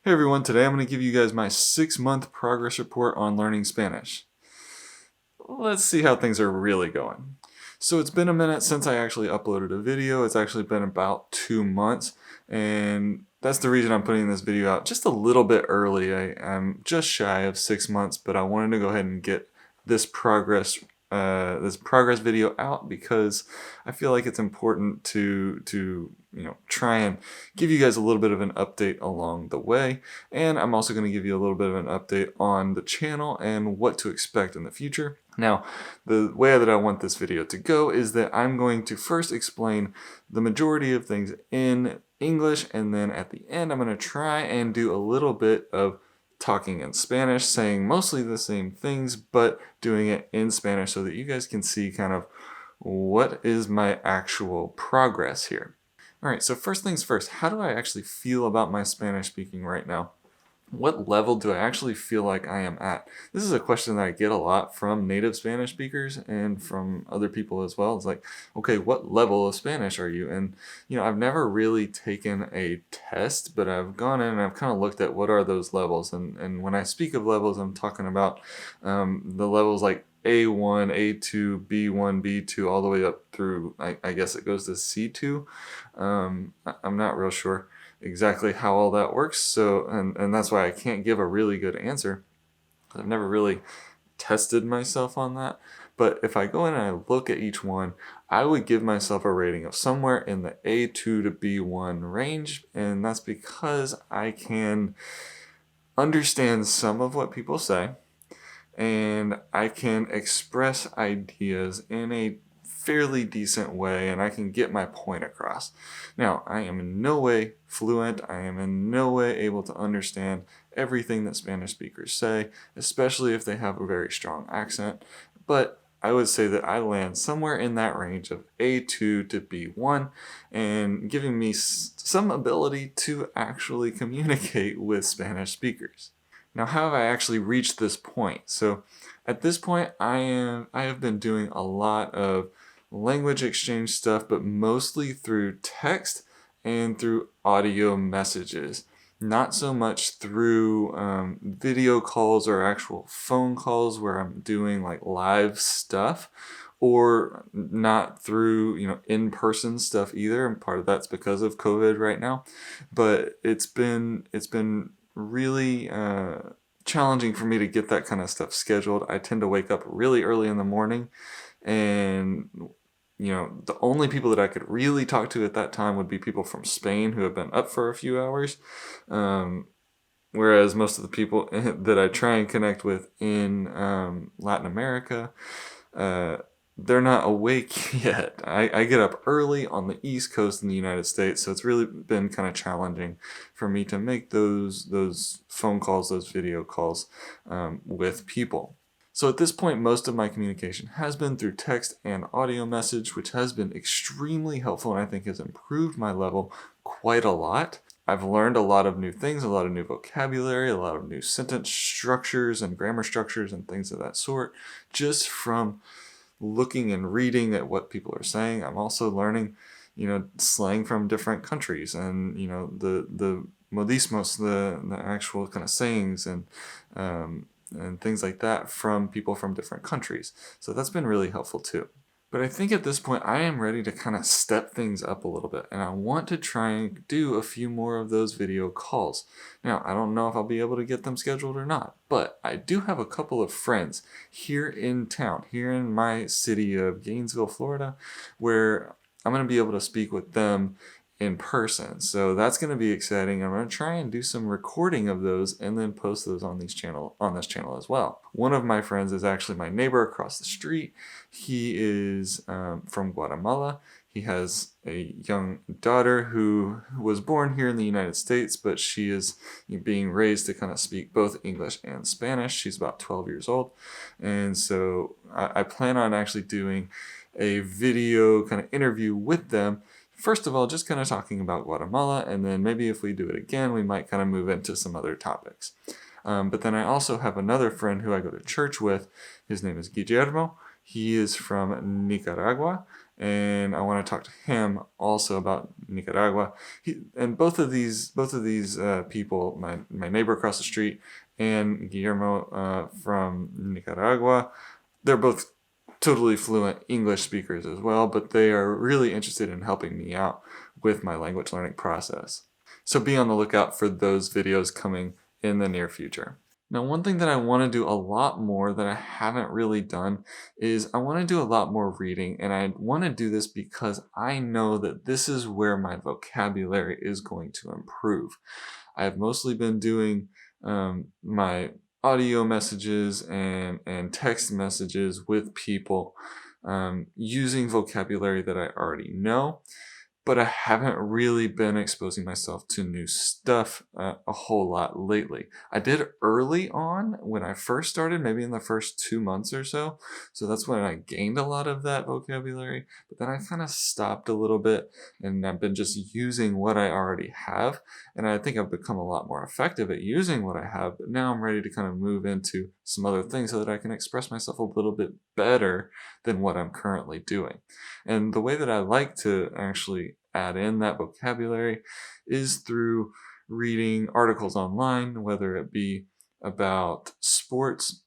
Hey everyone, today I'm going to give you guys my 6-month progress report on learning Spanish. Let's see how things are really going. So it's been a minute since I actually uploaded a video. It's actually been about 2 months, and that's the reason I'm putting this video out just a little bit early. I'm just shy of 6 months, but I wanted to go ahead and get this progress video out because I feel like it's important to try and give you guys a little bit of an update along the way, and I'm also going to give you a little bit of an update on the channel and what to expect in the future. Now, the way that I want this video to go is that I'm going to first explain the majority of things in English, and then at the end I'm going to try and do a little bit of talking in Spanish, saying mostly the same things, but doing it in Spanish so that you guys can see kind of what is my actual progress here. All right, so first things first, how do I actually feel about my Spanish speaking right now? What level do I actually feel like I am at? This is a question that I get a lot from native Spanish speakers and from other people as well. It's like, okay, what level of Spanish are you? And, I've never really taken a test, but I've gone in and I've kind of looked at what are those levels. And when I speak of levels, I'm talking about the levels like A1, A2, B1, B2, all the way up through, I guess it goes to C2. I'm not real sure exactly how all that works, so and that's why I can't give a really good answer. I've never really tested myself on that, but if I go in and I look at each one, I would give myself a rating of somewhere in the A2 to B1 range, and that's because I can understand some of what people say, and I can express ideas in a fairly decent way, and I can get my point across. Now, I am in no way fluent. I am in no way able to understand everything that Spanish speakers say, especially if they have a very strong accent, but I would say that I land somewhere in that range of A2 to B1, and giving me some ability to actually communicate with Spanish speakers. Now, how have I actually reached this point? So at this point, I have been doing a lot of language exchange stuff, but mostly through text and through audio messages. Not so much through video calls or actual phone calls where I'm doing like live stuff, or not through in-person stuff either. And part of that's because of COVID right now, but it's been really challenging for me to get that kind of stuff scheduled. I tend to wake up really early in the morning, and the only people that I could really talk to at that time would be people from Spain who have been up for a few hours, whereas most of the people that I try and connect with in Latin America, they're not awake yet. I get up early on the East Coast in the United States, so it's really been kind of challenging for me to make those phone calls, those video calls with people. So at this point, most of my communication has been through text and audio message, which has been extremely helpful and I think has improved my level quite a lot. I've learned a lot of new things, a lot of new vocabulary, a lot of new sentence structures and grammar structures and things of that sort, just from looking and reading at what people are saying. I'm also learning, slang from different countries, and the modismos, the actual kind of sayings and things like that from people from different countries. So that's been really helpful too. But I think at this point I am ready to kind of step things up a little bit, and I want to try and do a few more of those video calls. Now, I don't know if I'll be able to get them scheduled or not, but I do have a couple of friends here in town, here in my city of Gainesville, Florida, where I'm going to be able to speak with them in person. So that's going to be exciting. I'm going to try and do some recording of those and then post those on this channel as well. One of my friends is actually my neighbor across the street. He is from Guatemala. He has a young daughter who was born here in the United States, but she is being raised to kind of speak both English and Spanish. She's about 12 years old. And so I plan on actually doing a video kind of interview with them. First of all, just kind of talking about Guatemala, and then maybe if we do it again, we might kind of move into some other topics. But then I also have another friend who I go to church with. His name is Guillermo. He is from Nicaragua, and I want to talk to him also about Nicaragua. And both of these people, my neighbor across the street and Guillermo from Nicaragua, they're both totally fluent English speakers as well, but they are really interested in helping me out with my language learning process. So be on the lookout for those videos coming in the near future. Now, one thing that I want to do a lot more that I haven't really done is I want to do a lot more reading, and I want to do this because I know that this is where my vocabulary is going to improve. I've mostly been doing my audio messages and text messages with people using vocabulary that I already know, but I haven't really been exposing myself to new stuff a whole lot lately. I did early on when I first started, maybe in the first 2 months or so. So that's when I gained a lot of that vocabulary, but then I kind of stopped a little bit and I've been just using what I already have. And I think I've become a lot more effective at using what I have, but now I'm ready to kind of move into some other things so that I can express myself a little bit better than what I'm currently doing. And the way that I like to actually add in that vocabulary is through reading articles online, whether it be about sports,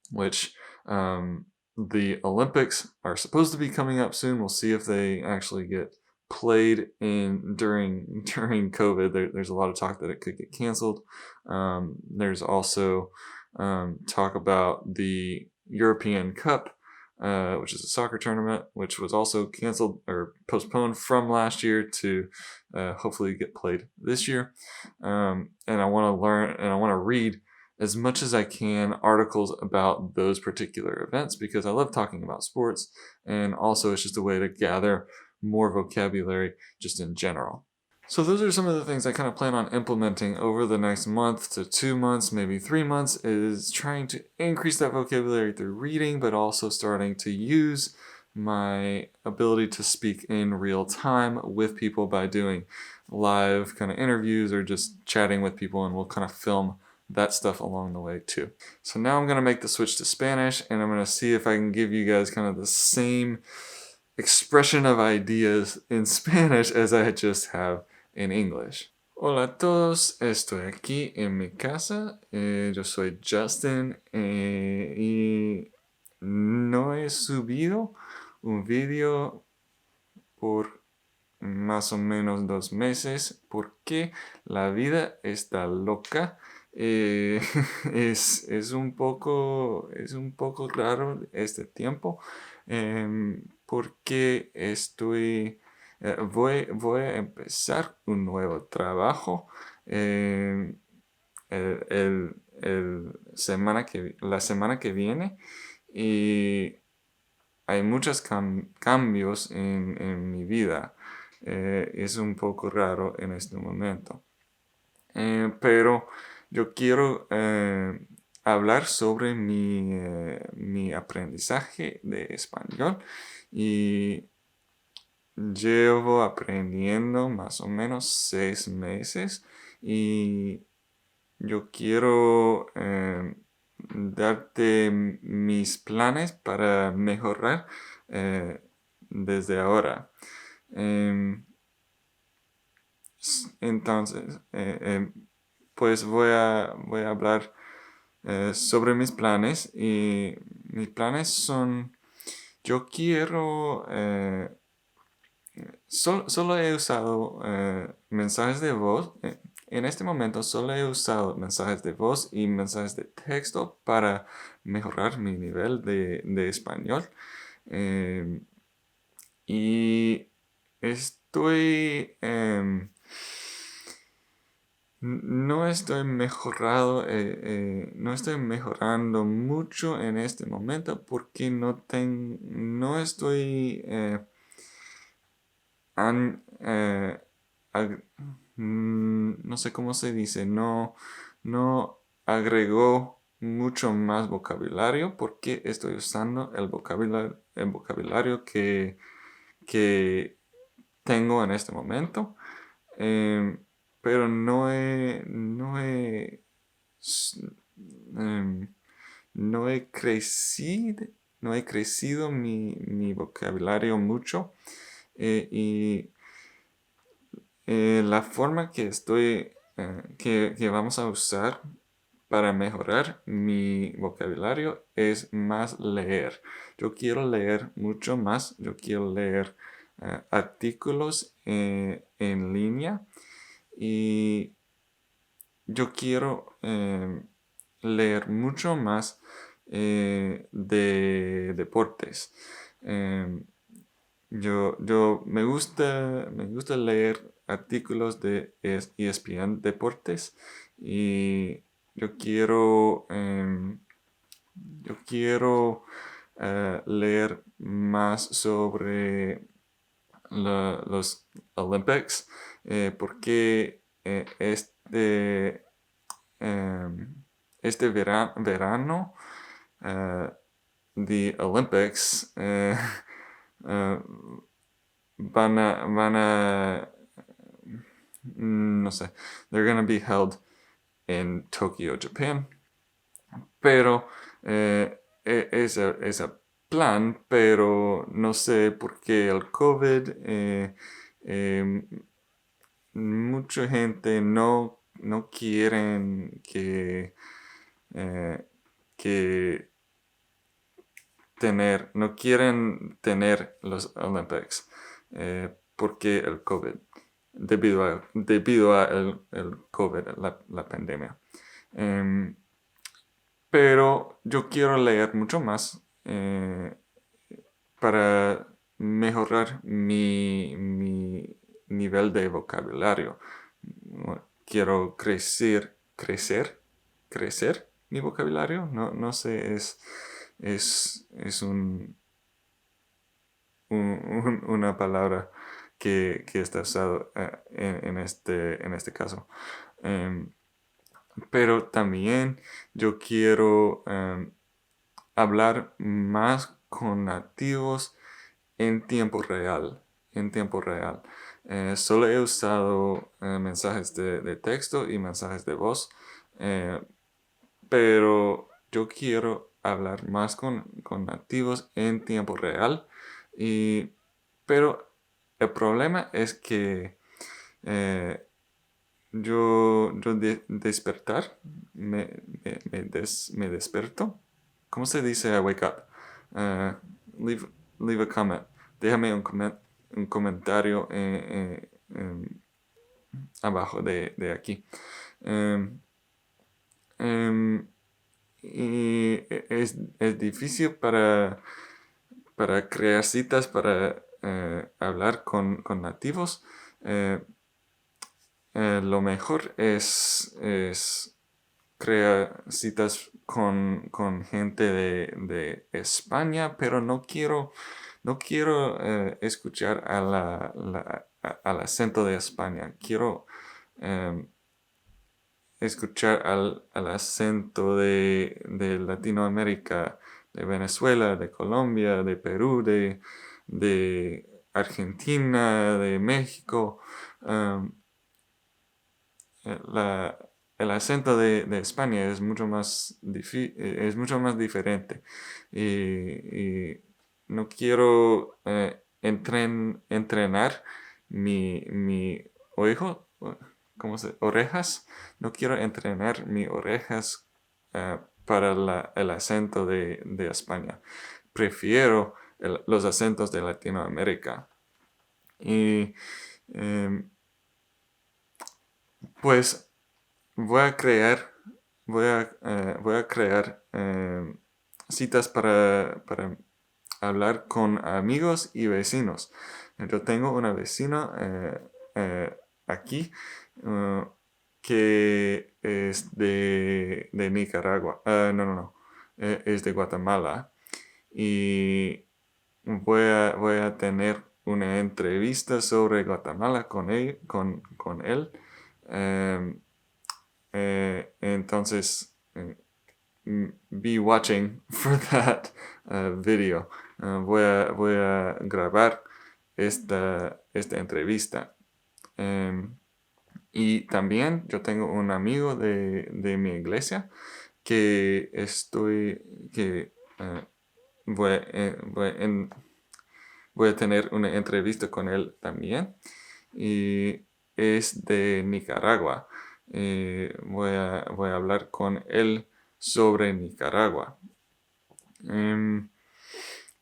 which the Olympics are supposed to be coming up soon. We'll see if they actually get played in during COVID. There's a lot of talk that it could get canceled. There's also talk about the European Cup, which is a soccer tournament, which was also canceled or postponed from last year to hopefully get played this year. And I want to learn and I want to read as much as I can articles about those particular events because I love talking about sports, and also it's just a way to gather more vocabulary just in general. So those are some of the things I kind of plan on implementing over the next month to 2 months, maybe 3 months, is trying to increase that vocabulary through reading, but also starting to use my ability to speak in real time with people by doing live kind of interviews or just chatting with people, and we'll kind of film that stuff along the way too. So now I'm going to make the switch to Spanish, and I'm going to see if I can give you guys kind of the same expression of ideas in Spanish as I just have in English. Hola a todos, estoy aquí en mi casa. Yo soy Justin y no he subido un video por más o menos 2 meses porque la vida está loca. Es un poco raro este tiempo porque voy a empezar un nuevo trabajo la semana que viene, y hay muchos cambios en mi vida. Es un poco raro en este momento. Pero yo quiero hablar sobre mi aprendizaje de español, y llevo aprendiendo más o menos 6 meses, y yo quiero darte mis planes para mejorar desde ahora. Entonces, pues voy a hablar sobre mis planes, y mis planes son, yo quiero, solo he usado mensajes de voz. En este momento solo he usado mensajes de voz y mensajes de texto para mejorar mi nivel de español. Y estoy... no estoy mejorando mucho en este momento porque no estoy no sé cómo se dice, no agregó mucho más vocabulario porque estoy usando el vocabulario que tengo en este momento. Pero no he crecido no he crecido mi vocabulario mucho. Y la forma que vamos a usar para mejorar mi vocabulario es más leer. Yo quiero leer mucho más. Yo quiero leer artículos en línea y yo quiero leer mucho más de deportes. Em, yo me gusta leer artículos de ESPN Deportes y yo quiero, yo quiero leer más sobre los Olympics porque em, este verano the Olympics eh, van a, no sé, they're gonna be held in Tokyo, Japan. Pero es a plan, pero no sé por qué el COVID, eh, mucha gente no quieren que no quieren tener los Olympics porque el COVID, debido a el COVID, la pandemia. Pero yo quiero leer mucho más para mejorar mi nivel de vocabulario. Quiero crecer mi vocabulario. No sé, es una palabra que está usado en este caso. Pero también yo quiero hablar más con nativos en tiempo real. En tiempo real. Solo he usado mensajes de texto y mensajes de voz, pero yo quiero hablar más con nativos en tiempo real. Pero el problema es que despertar, me desperto. ¿Cómo se dice wake up? Uh, leave, leave a comment. Déjame un comentario abajo de aquí. Um, y es difícil para crear citas, para hablar con nativos. Lo mejor es crear citas con gente de España, pero no quiero escuchar al acento de España. Quiero escuchar al acento de Latinoamérica, de Venezuela, de Colombia, de Perú, de Argentina, de México. La, el acento de España es mucho más es mucho más diferente y no quiero entrenar mi ojo, orejas, no quiero entrenar mis orejas para el acento de España. Prefiero los acentos de Latinoamérica. Y pues voy a crear, voy a crear citas para hablar con amigos y vecinos. Yo tengo una vecina aquí que es de Nicaragua. No. Es de Guatemala. Y voy a tener una entrevista sobre Guatemala con él. Em, entonces, be watching for that video. Voy a grabar esta entrevista. Y también yo tengo un amigo de mi iglesia que voy, voy a tener una entrevista con él también. Y es de Nicaragua. Voy a hablar con él sobre Nicaragua.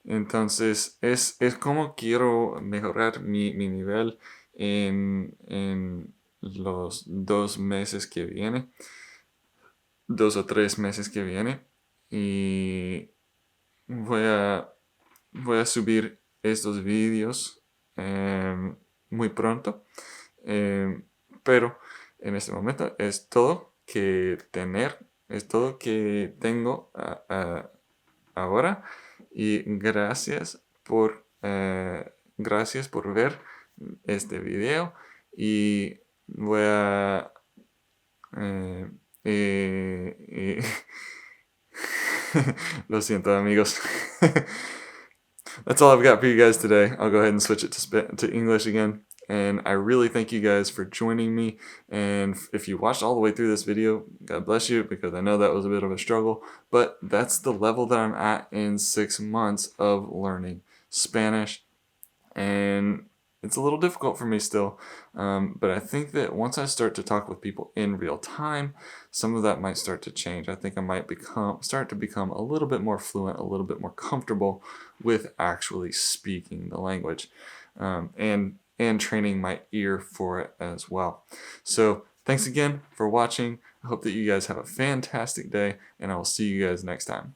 Entonces, es como quiero mejorar mi nivel en los 2 meses que viene, 2 o 3 meses que viene. Y voy a, voy a subir estos vídeos muy pronto. Em, pero en este momento es todo que tengo ahora. Y gracias por ver este video. Y voy a... eh, lo siento, amigos. That's all I've got for you guys today. I'll go ahead and switch it to English again. And I really thank you guys for joining me. And if you watched all the way through this video, God bless you, because I know that was a bit of a struggle. But that's the level that I'm at in 6 months of learning Spanish. And it's a little difficult for me still. But I think that once I start to talk with people in real time, some of that might start to change. I think I might start to become a little bit more fluent, a little bit more comfortable with actually speaking the language, and training my ear for it as well. So thanks again for watching. I hope that you guys have a fantastic day, and I will see you guys next time.